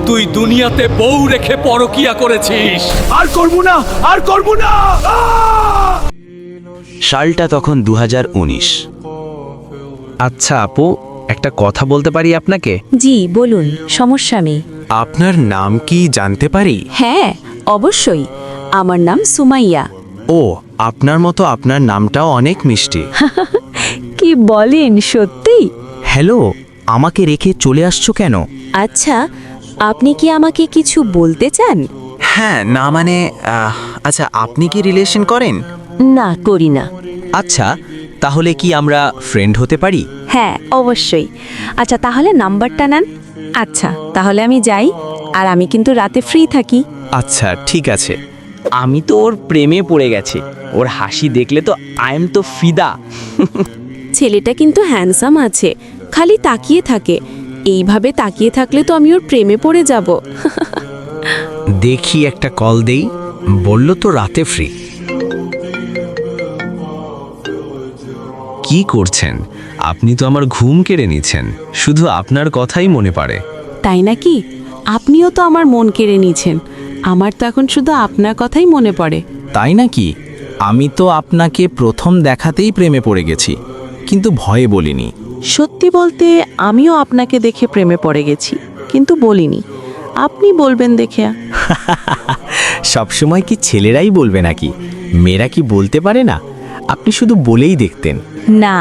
তুই দুনিয়াতে বউ রেখে পরকিয়া করেছিস। আর করব না, আর করব না। সালটা তখন 2019। আচ্ছা আপু, একটা কথা বলতে পারি আপনাকে? জি বলুন, সমস্যা নেই। আপনার নাম কি জানতে পারি? হ্যাঁ অবশ্যই, আমার নাম সুমাইয়া। ও, আপনার মতো আপনার নামটাও অনেক মিষ্টি। কি বলেন, সত্যি? হ্যালো, আমাকে রেখে চলে আসছো কেন? আচ্ছা, আপনি কি আমাকে কিছু বলতে চান? হ্যাঁ, না মানে আচ্ছা, আপনি কি রিলেশন করেন? না, করি না। আচ্ছা, তাহলে কি আমরা ফ্রেন্ড হতে পারি? হ্যাঁ অবশ্যই। আচ্ছা তাহলে নাম্বারটা নেন। আচ্ছা তাহলে আমি যাই, আর আমি কিন্তু রাতে ফ্রি থাকি। আচ্ছা ঠিক আছে। আমি তো ওর প্রেমে পড়ে গেছি। ওর হাসি দেখলে তো আই এম তো ফিদা। ছেলেটা কিন্তু হ্যান্ডসাম আছে, খালি তাকিয়ে থাকে। এইভাবে তাকিয়ে থাকলে তো আমি ওর প্রেমে পড়ে যাব। দেখি একটা কল দেই, বলল তো রাতে ফ্রি। কি করছেন? আপনি তো আমার ঘুম কেড়ে নিচ্ছেন, শুধু আপনার কথাই মনে পড়ে। তাই নাকি? আপনিও তো আমার মন কেড়ে নিয়েছেন। আমার তো এখন শুধু আপনার কথাই মনে পড়ে। তাই নাকি? আমি তো আপনাকে প্রথম দেখাতেই প্রেমে পড়ে গেছি, কিন্তু ভয়ে বলিনি। সত্যি বলতে আমিও আপনাকে দেখে প্রেমে পড়ে গেছি, কিন্তু বলিনি। আপনি বলবেন দেখে। সবসময় কি ছেলেরাই বলবে নাকি? মেয়েরা কি বলতে পারে না? আপনি শুধু বলেই দেখতেন। না,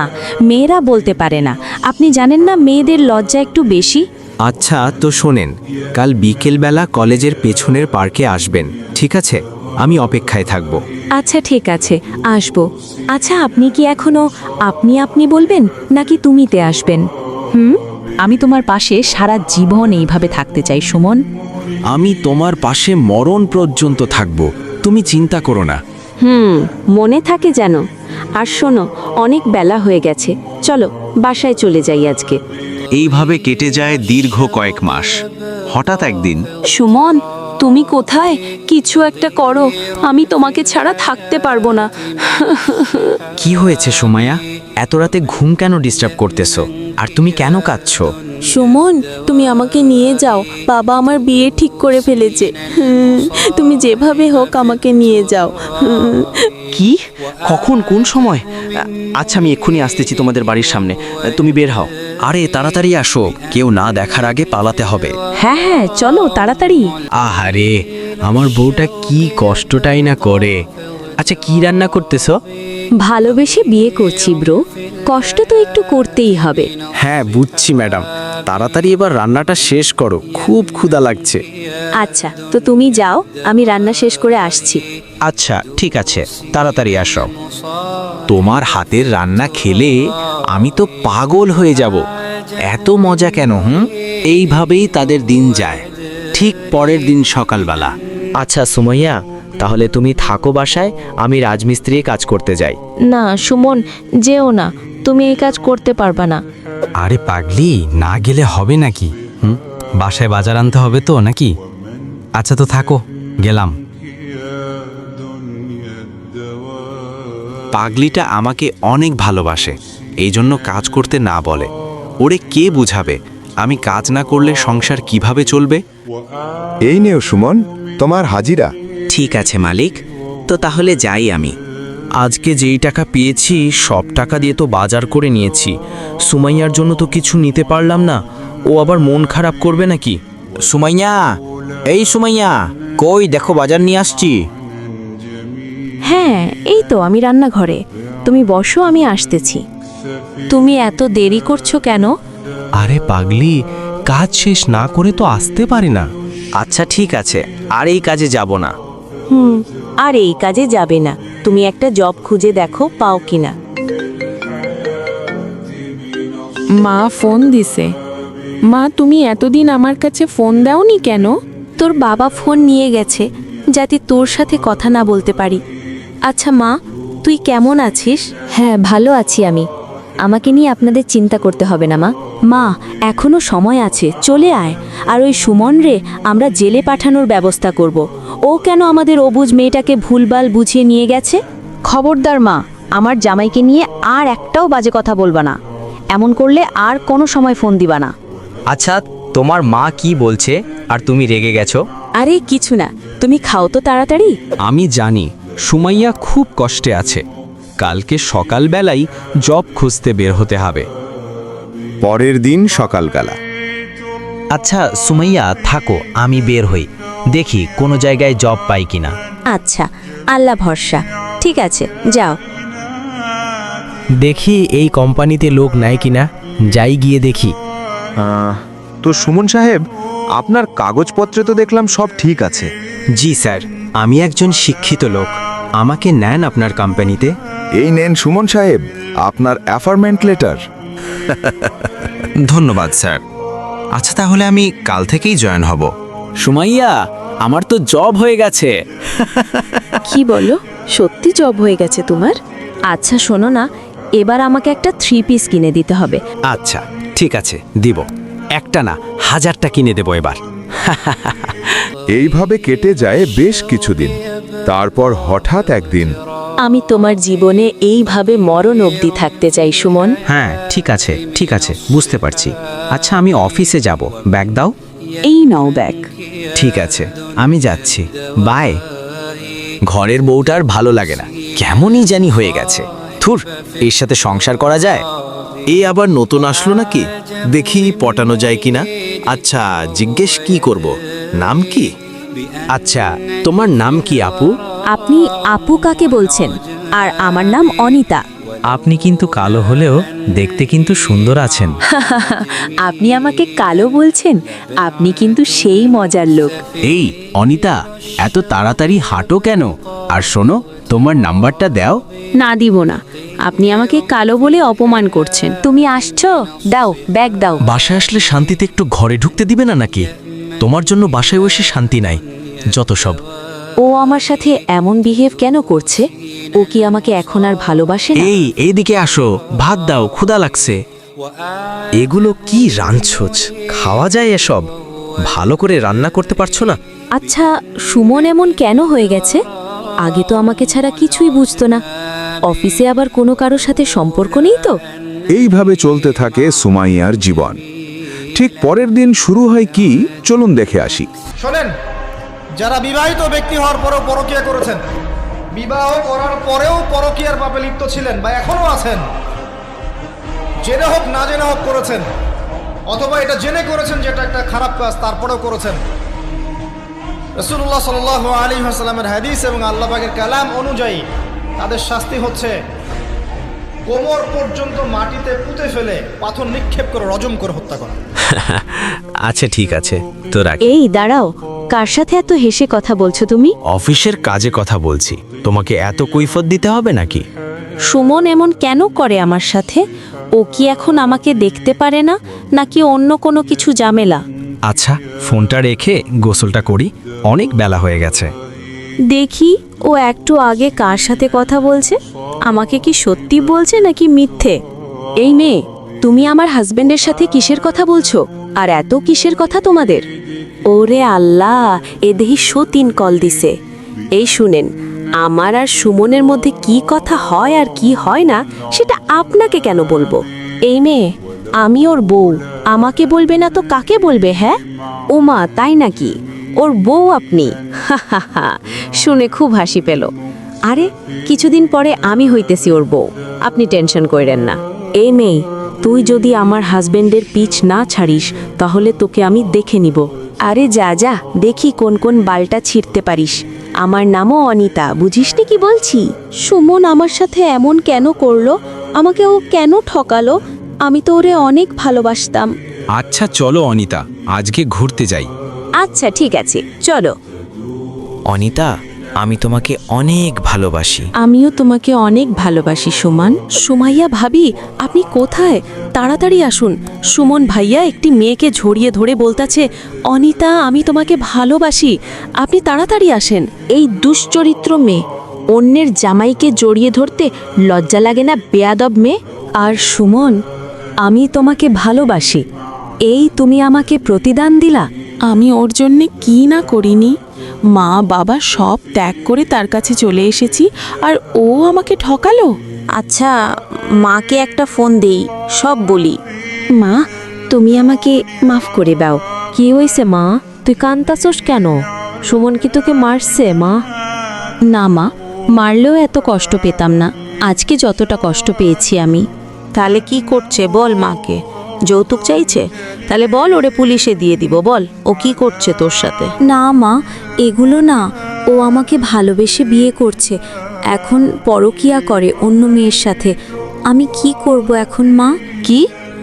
মেয়েরা বলতে পারে না। আপনি জানেন না মেয়েদের লজ্জা একটু বেশি। আচ্ছা তো শোনেন, কাল বিকেলবেলা কলেজের পেছনের পার্কে আসবেন, ঠিক আছে? আমি অপেক্ষায় থাকব। আচ্ছা ঠিক আছে, আসবো। আচ্ছা আপনি কি এখনো আপনি আপনি বলবেন নাকি তুমিতে আসবেন? আমি তোমার পাশে সারা জীবন এইভাবে থাকতে চাই সুমন। আমি তোমার পাশে মরণ পর্যন্ত থাকব, তুমি চিন্তা করো না। মনে থাকে যেন। আর শোনো, অনেক বেলা হয়ে গেছে, চলো বাসায় চলে যাই আজকে। এইভাবে কেটে যায় দীর্ঘ কয়েক মাস। হঠাৎ একদিন, সুমন, তুমি কোথায়? কিছু একটা করো, আমি তোমাকে ছাড়া থাকতে পারবো না। কি হয়েছে সুমাইয়া? এত রাতে ঘুম কেন ডিস্টার্ব করতেছো? আর তুমি কেন কাঁদছো? সুমন, তুমি আমাকে নিয়ে যাও, বাবা আমার বিয়ে ঠিক করে ফেলেছে। তুমি যেভাবে হোক আমাকে নিয়ে যাও। কি? কখন, কোন সময়? আচ্ছা আমি এক্ষুনি আসতেছি তোমাদের বাড়ির সামনে, তুমি বের হও। আরে তাড়াতাড়ি আসো, কেউ না দেখার আগে পালাতে হবে। হ্যাঁ হ্যাঁ চলো তাড়াতাড়ি। আহারে, আমার বউটা কি কষ্টটাই না করে। আচ্ছা কি রান্না করতেছো? ভালোবেসে বিয়ে করছি ব্রো, কষ্ট তো একটু করতেই হবে। হ্যাঁ বুঝছি ম্যাডাম, তাড়াতাড়ি এবার রান্নাটা শেষ করো, খুব ক্ষুধা লাগছে। আচ্ছা তো তুমি যাও, আমি রান্না শেষ করে আসছি। আচ্ছা ঠিক আছে, তাড়াতাড়ি আসো। তোমার হাতের রান্না খেলে আমি তো পাগল হয়ে যাব। এত মজা কেন? এইভাবেই তাদের দিন যায়। ঠিক পরের দিন সকালবেলা। আচ্ছা সুমাইয়া, তাহলে তুমি থাকো বাসায়, আমি রাজমিস্ত্রি কাজ করতে যাই। না সুমন, যেও না, তুমি এই কাজ করতে পারবা না। আরে পাগলি, না গেলে হবে নাকি? বাসায় বাজার আনতে হবে তো নাকি? আচ্ছা তো থাকো, গেলাম। পাগলিটা আমাকে অনেক ভালোবাসে, এই জন্য কাজ করতে না বলে। ওরে কে বুঝাবে আমি কাজ না করলে সংসার কিভাবে চলবে? এই নেও সুমন, তোমার হাজিরা। ঠিক আছে মালিক, তো তাহলে যাই আমি। আজকে যেই টাকা পেয়েছি সব টাকা দিয়ে তো বাজার করে নিয়েছি। সুমাইয়ার জন্য তো কিছু নিতে পারলাম না, ও আবার মন খারাপ করবে নাকি? সুমাইয়া, এই সুমাইয়া, কই দেখো বাজার নিয়ে আসছি। হ্যাঁ এই তো আমি রান্নাঘরে, তুমি বসো, আমি আসতেছি। তুমি এত দেরি করছো কেন? আরে পাগলি, কাজ শেষ না করে তো আসতে পারি না। আচ্ছা ঠিক আছে, আর এই কাজে যাব না। আর এই কাজে যাবে না, তুমি একটা জব খুঁজে দেখো পাও কিনা। মা ফোন দিছে। মা তুমি এতদিন আমার কাছে ফোন দাওনি কেন? তোর বাবা ফোন নিয়ে গেছে, যাতে তোর সাথে কথা না বলতে পারি। আচ্ছা মা, তুই কেমন আছিস? হ্যাঁ ভালো আছি আমি, আমাকে নিয়ে আপনাদের চিন্তা করতে হবে না মা। মা এখনো সময় আছে, চলে আয়। আর ওই সুমন রে আমরা জেলে পাঠানোর ব্যবস্থা করব। ও কেন আমাদের অবুঝ মেয়েটাকে ভুলভাল বুঝিয়ে নিয়ে গেছে? খবরদার মা, আমার জামাইকে নিয়ে আর একটাও বাজে কথা বলবা না। এমন করলে আর কোনো সময় ফোন দিবা না। আচ্ছা তোমার মা কি বলছে আর তুমি রেগে গেছো? আরে কিছু না, তুমি খাও তো তাড়াতাড়ি। আমি জানি সুমাইয়া খুব কষ্টে আছে। কালকে সকালবেলাই জব খুঁজতে বের হতে হবে। পরের দিন সকালবেলা। আচ্ছা সুমাইয়া থাকো, আমি বের হই, দেখি কোনো জায়গায় জব পাই কিনা। আচ্ছা, আল্লাহ ভরসা। ঠিক আছে, যাও। দেখি এই কোম্পানিতে লোক নেয় কিনা, যাই গিয়ে দেখি। তো সুমন সাহেব, আপনার কাগজপত্রে তো দেখলাম সব ঠিক আছে। জি স্যার, আমি একজন শিক্ষিত লোক। আমাকে নেন আপনার কোম্পানিতে। এই নেন সুমন সাহেব, আপনার অ্যাপয়েন্টমেন্ট লেটার। ধন্যবাদ স্যার। আচ্ছা তাহলে আমি কাল থেকেই জয়েন হব। সুমাইয়া, আমার তো জব হয়ে গেছে। কি বলো, সত্যি জব হয়ে গেছে তোমার? আচ্ছা শোনো না, এবার আমাকে একটা 3 পিস কিনে দিতে হবে। আচ্ছা ঠিক আছে, দিব। একটা না, 1000টা কিনে দেবো এবার। এইভাবে কেটে যায় বেশ কিছুদিন। তারপর হঠাৎ একদিন আমি তোমার জীবনে এইভাবে মরণ অবধি থাকতে চাই সুমন। হ্যাঁ ঠিক আছে, ঠিক আছে, বুঝতে পারছি। আচ্ছা আমি অফিসে যাব, ব্যাগ দাও। এই নাও ব্যাগ। ঠিক আছে, আমি যাচ্ছি, বাই। ঘরের বউটার ভালো লাগে না, কেমনই জানি হয়ে গেছে। থুর, এর সাথে সংসার করা যায়? এ আবার নতুন আসলো নাকি? দেখি পটানো যায় কিনা। আচ্ছা জিজ্ঞেস কি করব, নাম কি? আচ্ছা তোমার নাম কি আপু? আপনি আপু কাকে বলছেন? আর আমার নাম অনিতা। আপনি কিন্তু কালো হলেও দেখতে কিন্তু সুন্দর আছেন। আপনি আমাকে কালো বলছেন? আপনি কিন্তু সেই মজার লোক। এই অনিতা, এত তাড়াতাড়ি হাঁটো কেন? আর শোনো, তোমার নাম্বারটা দাও। না, দিব না। আপনি আমাকে কালো বলে অপমান করছেন। তুমি আসছো? দাও, ব্যাগ দাও। বাসায় আসলে শান্তিতে একটু ঘরে ঢুকতে দিবে না নাকি? তোমার জন্য বাসায় বসে শান্তি নাই, যত সব। ও আমার সাথে এমন বিহেভ কেন করছে? ও কি আমাকে এখন আর ভালোবাসে না? এইদিকে আসো, ভাত দাও, ক্ষুধা লাগছে। এগুলো কি রাঁধছোছ? খাওয়া যায় এসব? ভালো করে রান্না করতে পারছো না? আচ্ছা, সুমন এমন কেন হয়ে গেছে? আগে তো আমাকে ছাড়া কিছুই বুঝতো না। অফিসে আবার কোনো কারোর সাথে সম্পর্ক নেই তো? এইভাবে চলতে থাকে সুমাইয়ার জীবন। ঠিক পরের দিন শুরু হয় কি, চলুন দেখে আসি। শোনেন, যারা বিবাহিত ব্যক্তি হওয়ার পরেও পরকীয়া করেছেন, বিবাহ করার পরেও পরকীয়ার পাপে লিপ্ত ছিলেন বা এখনো আছেন, জেনে হোক না জেনে হোক করেছেন, অথবা এটা জেনে করেছেন যেটা একটা খারাপ কাজ তারপরেও করেছেন, রাসূলুল্লাহ সাল্লাল্লাহু আলাইহি ওয়াসাল্লামের হাদিস এবং আল্লাহ পাকের কালাম অনুযায়ী তাদের শাস্তি হচ্ছে কোমর পর্যন্ত মাটিতে পুঁতে ফেলে পাথর নিক্ষেপ করে রজম করে হত্যা করা। আচ্ছা ঠিক আছে, তো রাখি। এই দাঁড়াও, কার সাথে এত হেসে কথা বলছো তুমি? অফিসের কাজে কথা বলছি, তোমাকে এত কৈফত দিতে হবে নাকি? সুমন এমন কেন করে আমার সাথে? ও কি এখন আমাকে দেখতে পারে না, নাকি অন্য কোনো কিছু ঝামেলা? আচ্ছা ফোনটা রেখে গোসলটা করি, অনেক বেলা হয়ে গেছে। দেখি ও একটু আগে কার সাথে কথা বলছে। আমাকে কি সত্যি বলছে নাকি মিথ্যে? এই মেয়ে, তুমি আমার হাজবেন্ডের সাথে কিসের কথা বলছো? আর এত কিসের কথা তোমাদের? ওরে আল্লাহ, এ দেহি সতীন কল দিছে। এই শুনেন, আমার আর সুমনের মধ্যে কি কথা হয় আর কি হয় না সেটা আপনাকে কেন বলবো? এই মেয়ে, আমি ওর বউ, আমাকে বলবে না তো কাকে বলবে? হ্যাঁ ওমা, তাই নাকি? ওর বউ আপনি? শুনে খুব হাসি পেল। আরে কিছুদিন পরে আমি হইতেছি ওর বউ, আপনি টেনশন কইরেন না। এই মেয়ে, তুই যদি আমার হাজবেন্ডের পিছ না ছাড়িস তাহলে তোকে আমি দেখে নিব। আরে যা যা, দেখি কোন কোন বালটা ছিঁড়তে পারিস। আমার নামও অনিতা, বুঝিসনি কি বলছি? সুমন আমার সাথে এমন কেন করলো? আমাকে ও কেন ঠকালো? আমি তো ওরে অনেক ভালোবাসতাম। আচ্ছা চলো অনিতা, আজকে ঘুরতে যাই। আচ্ছা ঠিক আছে, চলো। অনিতা, আমি তোমাকে অনেক ভালোবাসি। আমিও তোমাকে অনেক ভালোবাসি সুমন। সুমাইয়া ভাবি, আপনি কোথায়? তাড়াতাড়ি আসুন। সুমন ভাইয়া একটি মেয়েকে ঝরিয়ে ধরে বলতাছে, অনিতা আমি তোমাকে ভালোবাসি, আপনি তাড়াতাড়ি আসেন। এই দুশ্চরিত্র মেয়ে, অন্যের জামাইকে জড়িয়ে ধরতে লজ্জা লাগে না বেয়াদব মেয়ে? আর সুমন, আমি তোমাকে ভালোবাসি, এই তুমি আমাকে প্রতিদান দিলা? আমি ওর জন্যে কি না করিনি। মা বাবা সব ত্যাগ করে তার কাছে চলে এসেছি, আর ও আমাকে ঠকালো। আচ্ছা, মাকে একটা ফোন দেই, সব বলি। মা, তুমি আমাকে মাফ করে দাও। কি হয়েছে মা, তুই কান্তাছোস কেন? সুমন কি তোকে মারছে মা? না মা, মারলেও এত কষ্ট পেতাম না, আজকে যতটা কষ্ট পেয়েছি আমি। তাহলে কি করছে বল মাকে? যৌতুক চাইছে? তাহলে বল ওরে পুলিশে দিয়ে দিব, বল ও কি করছে তোর সাথে। না মা, এগুলো না, ও আমাকে ভালোবেসে বিয়ে করছে, এখন পরকিয়া করে অন্য মেয়ের সাথে। আমি কি করব এখন মা? কি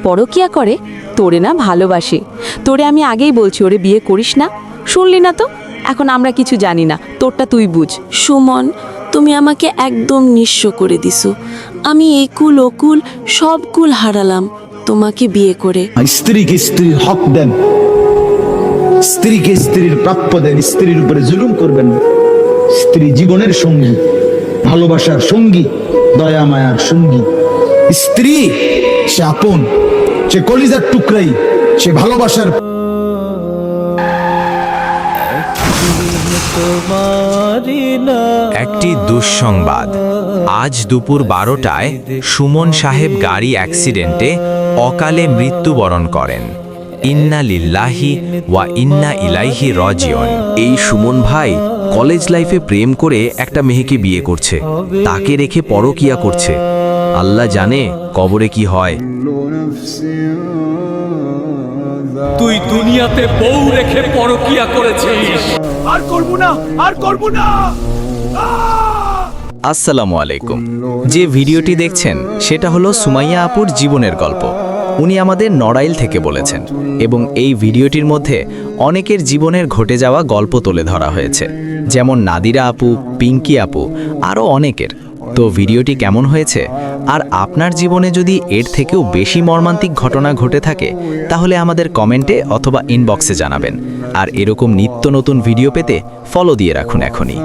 পরকিয়া করে? তোরে না ভালোবাসে, তোরে আমি আগেই বলছি ওরে বিয়ে করিস না, শুনলি না তো? এখন আমরা কিছু জানি না, তোরটা তুই বুঝ। সুমন, তুমি আমাকে একদম নিঃস্ব করে দিছো। আমি এই কুল ওকুল সব কুল হারালাম তোমাকে বিয়ে করে। স্ত্রীকে স্ত্রীর হক দেন, স্ত্রীকে স্ত্রীর প্রাপ্য দেন, স্ত্রীর উপরে জুলুম করবেন না। স্ত্রী জীবনের সঙ্গী, ভালোবাসার সঙ্গী, দয়া মায়ার সঙ্গী। স্ত্রী সে আপন, সে কলিজার টুকরাই, সে ভালোবাসার। একটি দুঃসংবাদ। আজ দুপুর 12টায় সুমন সাহেব গাড়ি অ্যাক্সিডেন্টে অকালে মৃত্যুবরণ করেন। ইন্না লিল্লাহি ওয়া ইন্না ইলাইহি রাজিউন। এই সুমন ভাই কলেজ লাইফে প্রেম করে একটা মেয়েকে বিয়ে করছে, তাকে রেখে পরকিয়া করছে। আল্লাহ জানে কবরে কি হয়। তুই দুনিয়াতে বউ রেখে পরকিয়া করেছিস। আর করব না, আর করব না। আসসালামু আলাইকুম। যে ভিডিওটি দেখছেন সেটা হলো সুমাইয়া আপুর জীবনের গল্প। উনি আমাদের নড়াইল থেকে বলেছেন এবং এই ভিডিওটির মধ্যে অনেকের জীবনের ঘটে যাওয়া গল্প তুলে ধরা হয়েছে, যেমন নাদিরা আপু, পিঙ্কি আপু, আরও অনেকের। তো ভিডিওটি কেমন হয়েছে আর আপনার জীবনে যদি এর থেকেও বেশি মর্মান্তিক ঘটনা ঘটে থাকে তাহলে আমাদের কমেন্টে অথবা ইনবক্সে জানাবেন। আর এরকম নিত্য নতুন ভিডিও পেতে ফলো দিয়ে রাখুন এখনই।